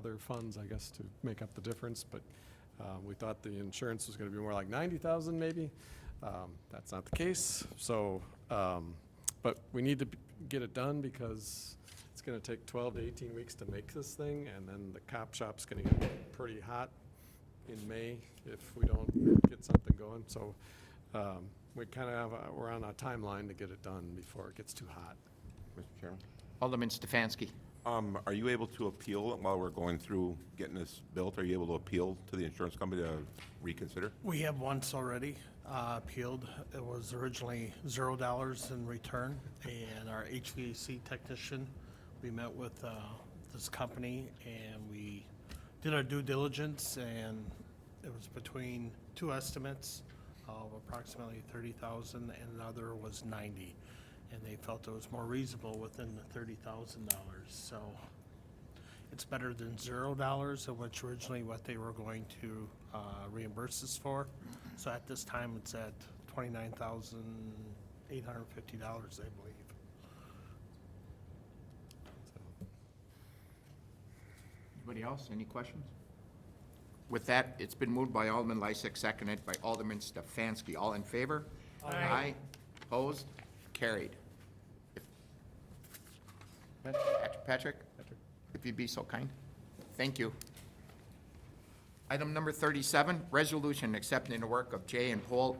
other funds, I guess, to make up the difference, but we thought the insurance was gonna be more like 90,000 maybe. That's not the case, so, but we need to get it done because it's gonna take 12 to 18 weeks to make this thing, and then the cop shop's gonna get pretty hot in May if we don't get something going, so we kind of have, we're on a timeline to get it done before it gets too hot. Mr. Chairman? Alderman Stefanski. Are you able to appeal while we're going through getting this built? Are you able to appeal to the insurance company to reconsider? We have once already appealed. It was originally $0 in return, and our HVAC technician, we met with this company, and we did our due diligence, and it was between two estimates of approximately 30,000, and another was 90. And they felt it was more reasonable within the $30,000. So it's better than $0, of which originally what they were going to reimburse us for. So at this time, it's at $29,850, I believe. Anybody else? Any questions? With that, it's been moved by Alderman Lysick, seconded by Alderman Stefanski. All in favor? Aye. Opposed? Carried. Patrick, if you'd be so kind. Thank you. Item number 37, resolution accepting the work of J&A Pole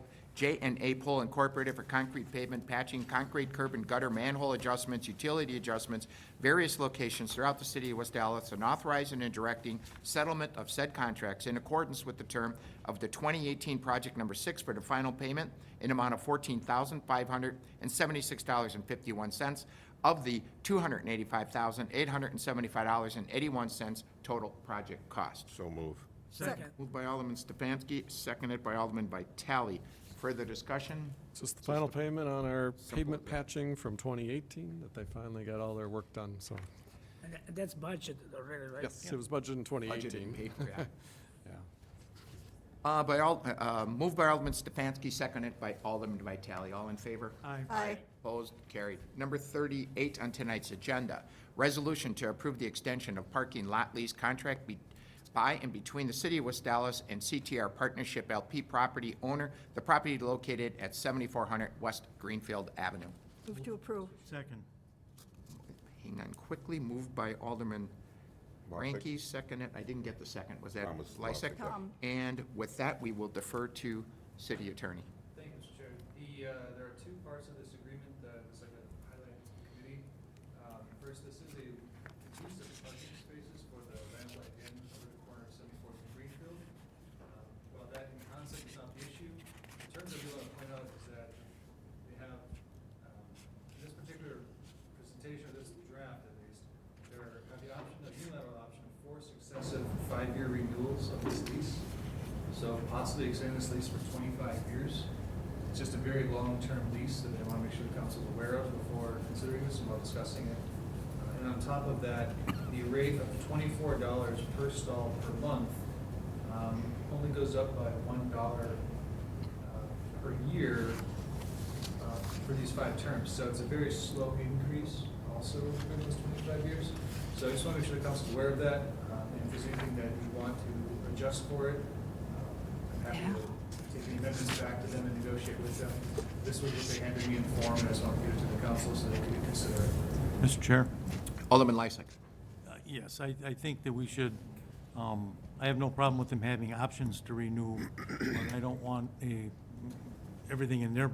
Incorporated for concrete pavement patching, concrete curb and gutter manhole adjustments, utility adjustments, various locations throughout the city of West Dallas, and authorizing and directing settlement of said contracts in accordance with the term of the 2018 project number 6 for the final payment in amount of $14,576.51 of the $285,875.81 total project cost. So move. Second. Moved by Alderman Stefanski, seconded by Alderman Vitale. Further discussion? It's just the final payment on our pavement patching from 2018, that they finally got all their work done, so. And that's budgeted already, right? Yes, it was budgeted in 2018. Budgeted and paid for, yeah. Yeah. Moved by Alderman Stefanski, seconded by Alderman Vitale. All in favor? Aye. Opposed? Carried. Number 38 on tonight's agenda, resolution to approve the extension of parking lot lease contract by and between the City of West Dallas and CTR Partnership LP property owner, the property located at 7400 West Greenfield Avenue. Move to approve. Second. Hang on quickly, moved by Alderman Lysick. Ranky, seconded, I didn't get the second, was that Thomas Lysick? Lysick. Tom. And with that, we will defer to City Attorney. Thank you, Mr. Chair. There are two parts of this agreement that I'd like to highlight to the committee. First, this is a lease of parking spaces for the Lamplight Inn over the corner of 74th and Greenfield. While that in concept is not the issue, in terms of what I want to point out is that they have, in this particular presentation, or this draft at least, there are the option, a unilateral option of 4 successive 5-year renewals of this lease. So possibly extending this lease for 25 years. It's just a very long-term lease that I want to make sure the council is aware of before considering this and while discussing it. And on top of that, the rate of $24 per stall per month only goes up by $1 per year for these 5 terms. So it's a very slow increase also for those 25 years. So I just want to make sure the council is aware of that. And if there's anything that you want to adjust for it, I'm happy to take the amendments back to them and negotiate with them. This was what they handed me in form, and I just want to give it to the council so they can consider it. Mr. Chair, Alderman Lysick. yes, I think that we should, I have no problem with them having options to renew, but I don't want everything in their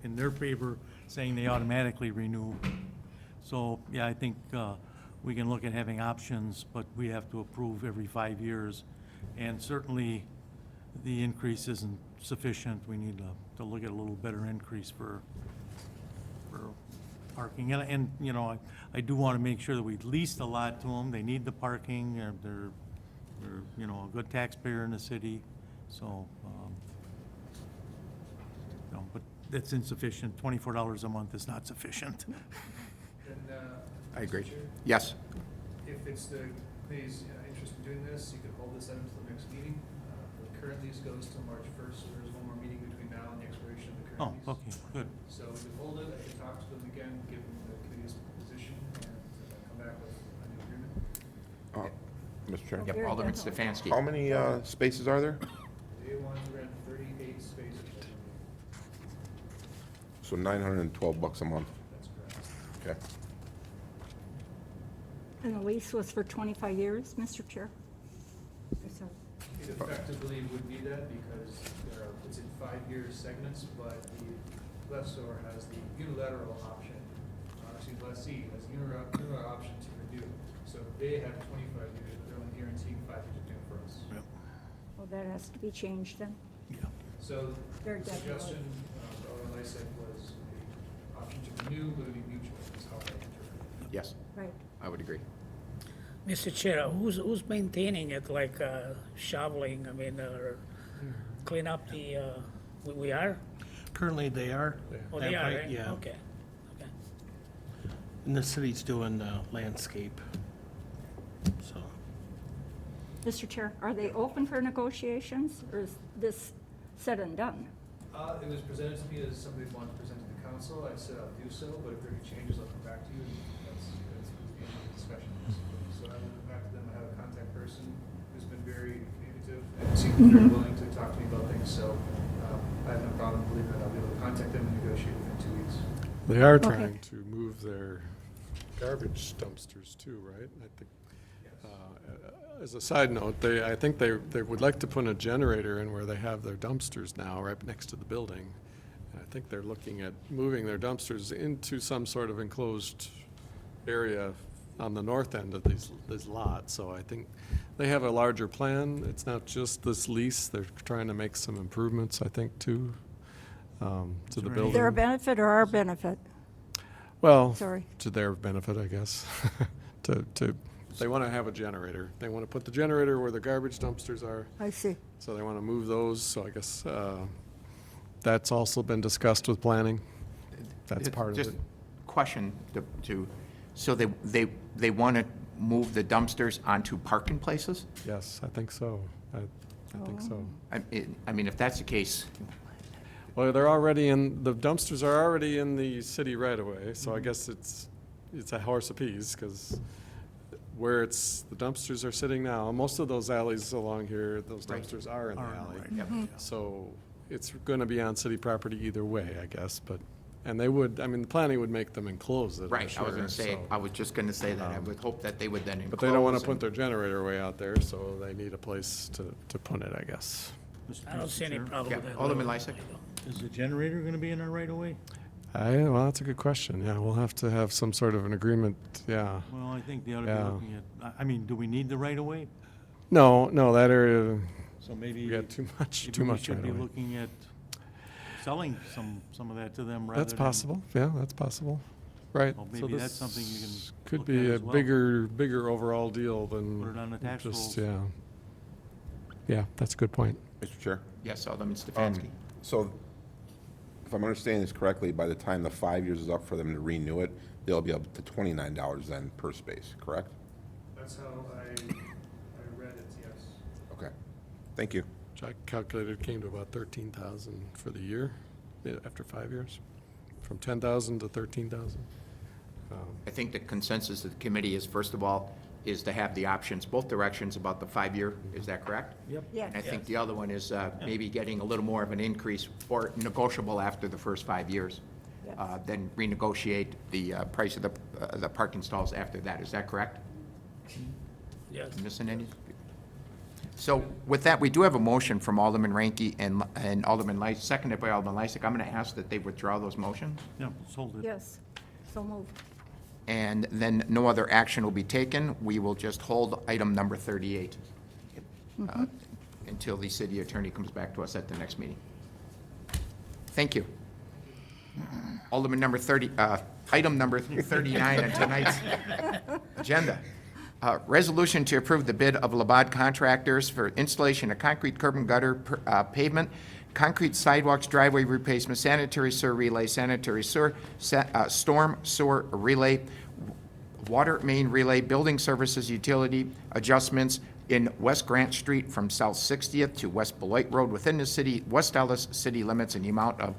in their favor, saying they automatically renew. So, yeah, I think we can look at having options, but we have to approve every 5 years. And certainly, the increase isn't sufficient. We need to look at a little better increase for parking. And you know, I do want to make sure that we leased a lot to them. They need the parking. They're you know, a good taxpayer in the city. So, you know, but that's insufficient. $24 a month is not sufficient. And, I agree. Mr. Chair, Yes. if it's the committee's interest in doing this, you could hold this item until the next meeting. The current lease goes till March 1st, so there's one more meeting between now and the expiration of the current Oh, lease. okay, good. So we could hold it, I could talk to them again, give them the committee's position, and come back with a new agreement. Mr. Chair? Yep, Very Alderman definitely. Stefanski. How many spaces are there? Day one's around 38 spaces, I believe. So $912 a month. That's correct. Okay. And the lease was for 25 years, Mr. Chair? So- It effectively would be that because it's in 5-year segments, but the lessor has the unilateral option, actually lessee has unilateral option to renew. So they have 25 years, but they're only guaranteeing 5 years of payment for us. Well, that has to be changed then. So Very the definitely. suggestion for Alderman Lysak was the option to renew, but it would be mutual, is how I interpret it. Yes, Right. I would agree. Mr. Chair, who's maintaining it, like shoveling, I mean, or clean up the, we are? Currently, they are. Oh, That they are, right, right? Yeah. Okay, okay. And the city's doing landscape. So, Mr. Chair, are they open for negotiations, or is this said and done? It was presented to me as somebody wanted to present to the council. I said I'll do so, but if there are any changes, I'll come back to you. And that's the end of the discussion. So I will come back to them. I have a contact person who's been very communicative and seemed very willing to talk to me about things. So I have no problem believing that I'll be able to contact them and negotiate within 2 weeks. They are Okay. trying to move their garbage dumpsters too, right? I think, as a side note, I think they would like to put a generator in where they have their dumpsters now, right next to the building. And I think they're looking at moving their dumpsters into some sort of enclosed area on the north end of these lots. So I think they have a larger plan. It's not just this lease. They're trying to make some improvements, I think, to the there any- building. Their benefit or our benefit? Well, Sorry. to their benefit, I guess. They want to have a generator. They want to put the generator where the garbage dumpsters are, I see. so they want to move those. So I guess that's also been discussed with planning. That's part of Just it. question so they want to move the dumpsters onto parking places? Yes, I think so. I think so. I mean, if that's the case, Well, the dumpsters are already in the city right away, so I guess it's a horse apiece, because where the dumpsters are sitting now, most of those alleys along here, those Right. dumpsters are in the alley. Yep. So it's going to be on city property either way, I guess, and they would, I mean, the planning would make them enclose it, I'm right, I was going to sure, say, so. I was just going to say that. I would hope that they would then enclose. But they don't want to and- put their generator way out there, so they need a place to put it, I guess. I don't see any problem Yeah, with that. Alderman at all. Lysak? Is the generator gonna be in our right of way? Well, that's a good question. Yeah, we'll have to have some sort of an agreement, yeah. Well, I think they ought to be Yeah. looking at, I mean, do we need the right of way? No, that area, So maybe. we got too much maybe we right should be away. looking at selling some of that to them rather than. That's possible, yeah, that's possible, right. Well, So maybe that's this something you can Could look be at a as well. bigger overall deal than. Put it on the tax just rolls. Yeah. Yeah, that's a good point. Mr. Chair? Yes, Alderman Stefanski. So if I'm understanding this correctly, by the time the 5 years is up for them to renew it, they'll be up to $29 then per space, correct? That's how I read it, yes. Okay. Thank you. Which I calculated came to about 13,000 for the year, after 5 years, from 10,000 to 13,000. I think the consensus of the committee is, first of all, is to have the options, both directions about the 5-year. Is that correct? Yep. Yes. And I think the other one is maybe getting a little more of an increase or negotiable after the first 5 years. Yes. Then renegotiate the price of the parking stalls after that. Is that correct? Yes. Missing any? So with that, we do have a motion from Alderman Ranky and Alderman Lysak, seconded by Alderman Lysak. I'm going to ask that they withdraw those motions. Yeah, let's hold it. Yes, so moved. And then no other action will be taken. We will just hold item number 38 until the city attorney comes back to us at the next meeting. Thank you. Alderman number 30, item number 39 on tonight's agenda. Resolution to approve the bid of Labad Contractors for installation of concrete curb and gutter pavement, concrete sidewalks, driveway replacement, sanitary sewer relay, sanitary sewer, storm sewer relay, water main relay, building services, utility adjustments in West Grant Street from South 60th to West Beloit Road within the city, West Dallas city limits in the amount of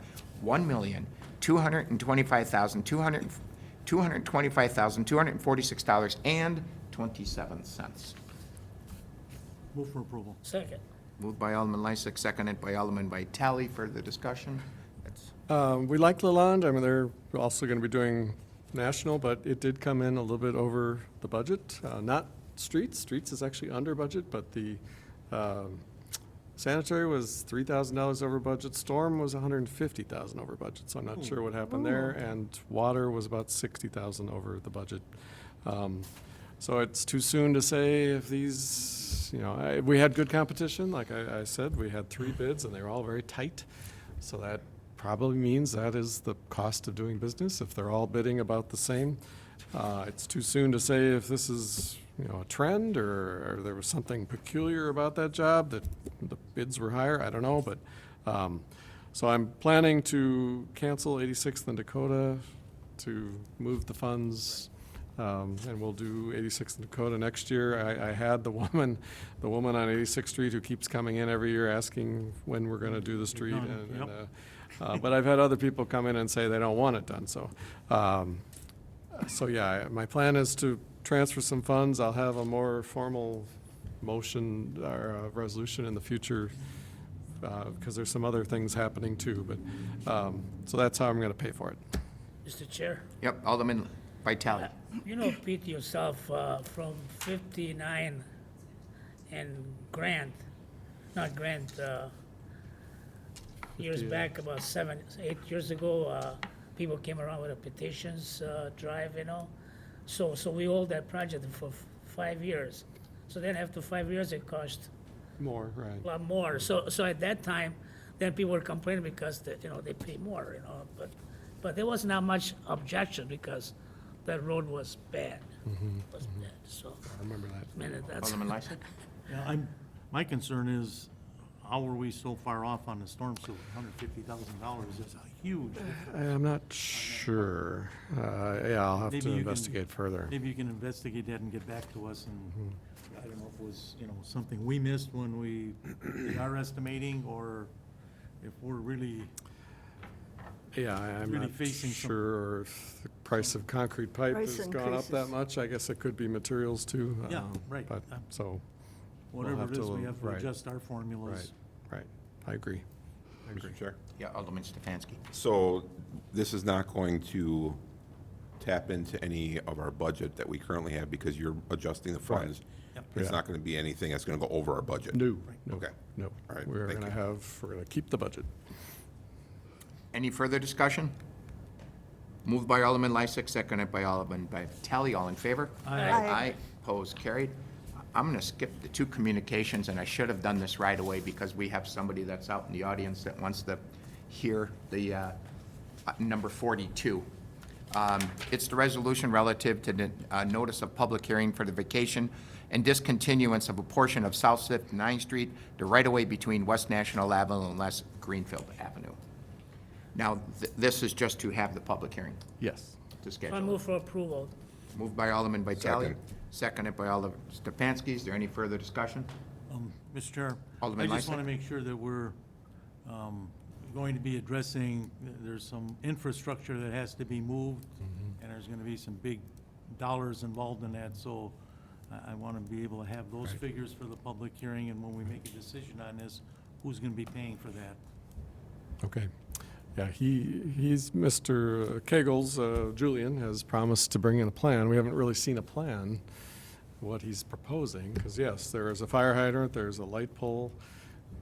$1,225,246.27. Move for approval. Second. Moved by Alderman Lysick, seconded by Alderman Vitale. Further discussion? We like Lalonde. I mean, they're also going to be doing national, but it did come in a little bit over the budget. Not streets. Streets is actually under budget, but the sanitary was $3,000 over budget. Storm was $150,000 over budget, so I'm not sure what happened there. And water was about $60,000 over the budget. So it's too soon to say if these, we had good competition. Like I said, we had 3 bids and they were all very tight. So that probably means that is the cost of doing business if they're all bidding about the same. It's too soon to say if this is, a trend or there was something peculiar about that job that the bids were higher. I don't know, but, so I'm planning to cancel 86th and Dakota to move the funds, and we'll do 86th and Dakota next year. I had the woman on 86th Street who keeps coming in every year asking when we're gonna do the street. done, But I've had other people come in and say they don't want it done, so. So yeah, my plan is to transfer some funds. I'll have a more formal motion or a resolution in the future, because there's some other things happening too, but, so that's how I'm gonna pay for it. Mr. Chair, Yep, Alderman Vitale. Pete, yourself, from 59 and Grant, not Grant, years back, about 7, 8 years ago, people came around with a petitions drive, So we hold that project for 5 years. So then after 5 years, it cost More, right. a lot more. So at that time, then people were complaining because they pay more, but there was not much objection because that road was bad. Was bad. So I remember that. I mean, that's Alderman Lysick? Yeah, my concern is, how are we so far off on the storm sewer? $150,000 is a huge difference. I'm not sure. Yeah, I'll have Maybe to you can- investigate further. Maybe you can investigate that and get back to us, and I don't know if it was, something we missed when we did our estimating, or if we're really, Yeah, I'm really not facing some- sure if the price of concrete pipe Price has gone up that increases. much. I guess it could be materials too. Yeah, right. But, so, whatever have it is, to- we have to right. adjust our formulas. right, I agree. Mr. Chair? Yeah, Alderman Stefanski. So this is not going to tap into any of our budget that we currently have because you're adjusting the funds. Yep. It's Yeah. not going to be anything that's going to go over our budget. No, no, Okay. no. All right, We're thank gonna you. we're gonna keep the budget. Any further discussion? Moved by Alderman Lysick, seconded by Alderman Vitale. All in favor? Aye. Aye. Opposed, carried. I'm going to skip the 2 communications, and I should have done this right away because we have somebody that's out in the audience that wants to hear the number 42. It's the resolution relative to the notice of public hearing for the vacation and discontinuance of a portion of South 59th Street, the right-of-way between West National Avenue and West Greenfield Avenue. Now, this is just to have the public hearing Yes. to I schedule. move for approval. Moved by Alderman Vitale, Second. seconded by Alderman Stefanski. Is there any further discussion? Mr. Chair, Alderman I just Lysick. want to make sure that we're going to be addressing, there's some infrastructure that has to be moved, and there's going to be some big dollars involved in that, so I want to be able to have those figures for the public hearing, and when we make a decision on this, who's going to be paying for that? Okay. Yeah, he's, Mr. Kegels, Julian, has promised to bring in a plan. We haven't really seen a plan, what he's proposing, because yes, there is a fire hydrant, there's a light pole,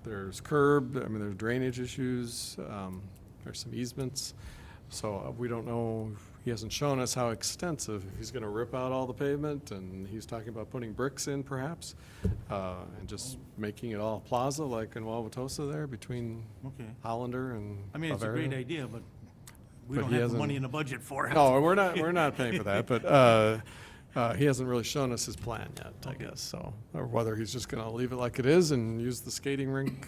there's curb, I mean, there's drainage issues, there's some easements. So we don't know, he hasn't shown us how extensive, if he's gonna rip out all the pavement, and he's talking about putting bricks in perhaps, and just making it all plaza like in Wauwatosa there between Okay. Hollander and I mean, it's a Bavaria. great idea, but we But don't he have the hasn't- money in the budget for it. No, we're not paying for that, but he hasn't really shown us his plan yet, I guess, so. Or whether he's just gonna leave it like it is and use the skating rink,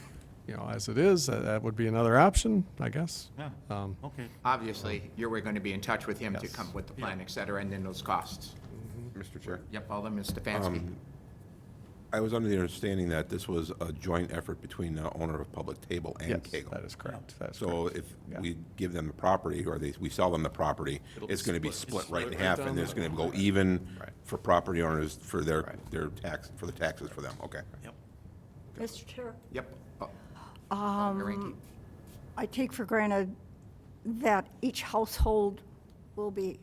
as it is, that would be another option, I guess. Yeah, Um, okay. Obviously, we're going to be in touch with him to Yes. come with the plan, et cetera, and then those costs. Mr. Chair? Yep, Alderman Stefanski. I was under the understanding that this was a joint effort between the owner of Public Table and Yes, Kegel. that is correct. That is So correct. if Yeah. we give them the property, or we sell them the property, It'll it's be gonna be split. split right in Split half, right and down there's the gonna middle. go even Right. for property owners for their Right. tax, for the taxes for them, okay. Yep. Mr. Chair, Yep. Ranky. I take for granted that each household will be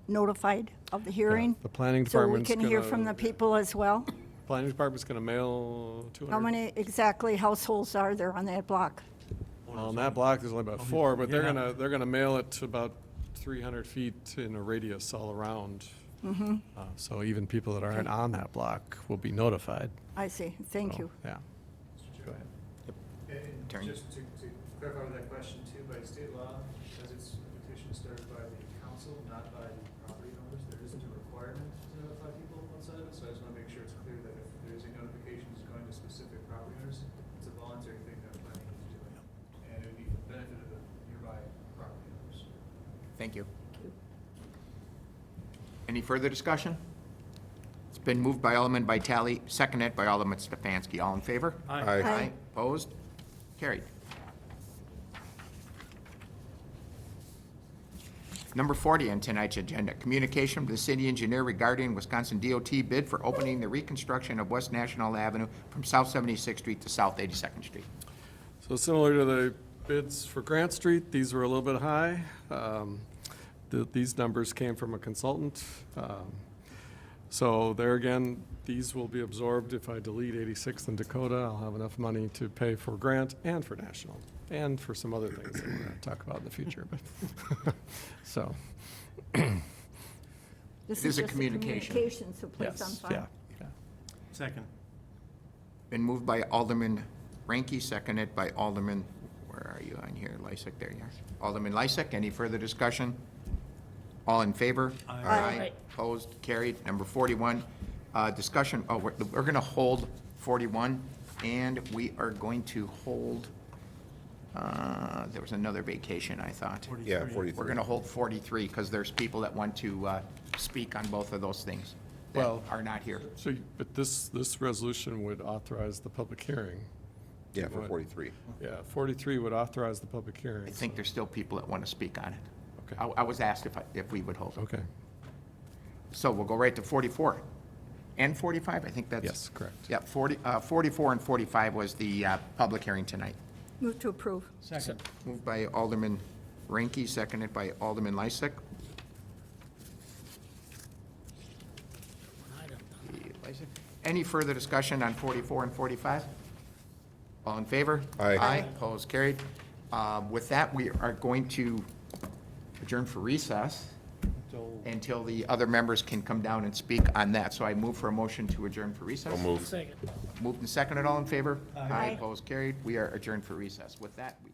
notified of the hearing? The planning So we department's can hear from gonna- the people as well? Planning department's gonna mail 200. How many exactly households are there on that block? Well, on that block, there's only about 4, but they're Yeah. gonna mail it to about 300 feet in a radius all around. So even people that aren't on that block will be notified. I see, thank So, you. Yeah. Go ahead. And Attorney. just to clarify with that question too, by state law, as it's a petition started by the council, not by the property owners, there isn't a requirement to notify people outside of it, so I just want to make sure it's clear that if there's any notifications going to specific property owners, it's a voluntary thing that planning is doing. And it would be for the benefit of the nearby property owners. Thank you. Any further discussion? It's been moved by Alderman Vitale, seconded by Alderman Stefanski. All in favor? Aye. Aye. Opposed? Carried. Number 40 on tonight's agenda, communication with the city engineer regarding Wisconsin DOT bid for opening the reconstruction of West National Avenue from South 76th Street to South 82nd Street. So similar to the bids for Grant Street, these were a little bit high. These numbers came from a consultant. So there again, these will be absorbed if I delete 86th and Dakota. I'll have enough money to pay for Grant and for National, and for some other things that we're going to talk about in the future. But so, This It is a just communication. communication, so please on yes, file. yeah. Second. Been moved by Alderman Ranky, seconded by Alderman, where are you on here? Lysick, there you are. Alderman Lysick, any further discussion? All in favor? Aye. Aye. Opposed, carried. Number 41, discussion, we're going to hold 41, and we are going to hold, there was another vacation, I thought. Yeah, 43. 43. We're going to hold 43, because there's people that want to speak on both of those things that Well- are not here. So, but this resolution would authorize the public hearing. Yeah, for What? 43. Yeah, 43 would authorize the public hearing. I think there's still people that want to speak on it. Okay. I was asked if we would hold it. Okay, So we'll go right to 44 and 45, I think that's. yes, correct. Yeah, 44 and 45 was the public hearing tonight. Move to approve. Second. Moved by Alderman Ranky, seconded by Alderman Lysick. Any further discussion on 44 and 45? All in favor? Aye. Aye, opposed, carried. With that, we are going to adjourn for recess until the other members can come down and speak on that. So I move for a motion to adjourn for recess. So moved. Second. Moved and seconded, all in favor? Aye. Opposed, carried. We are adjourned for recess. With that, we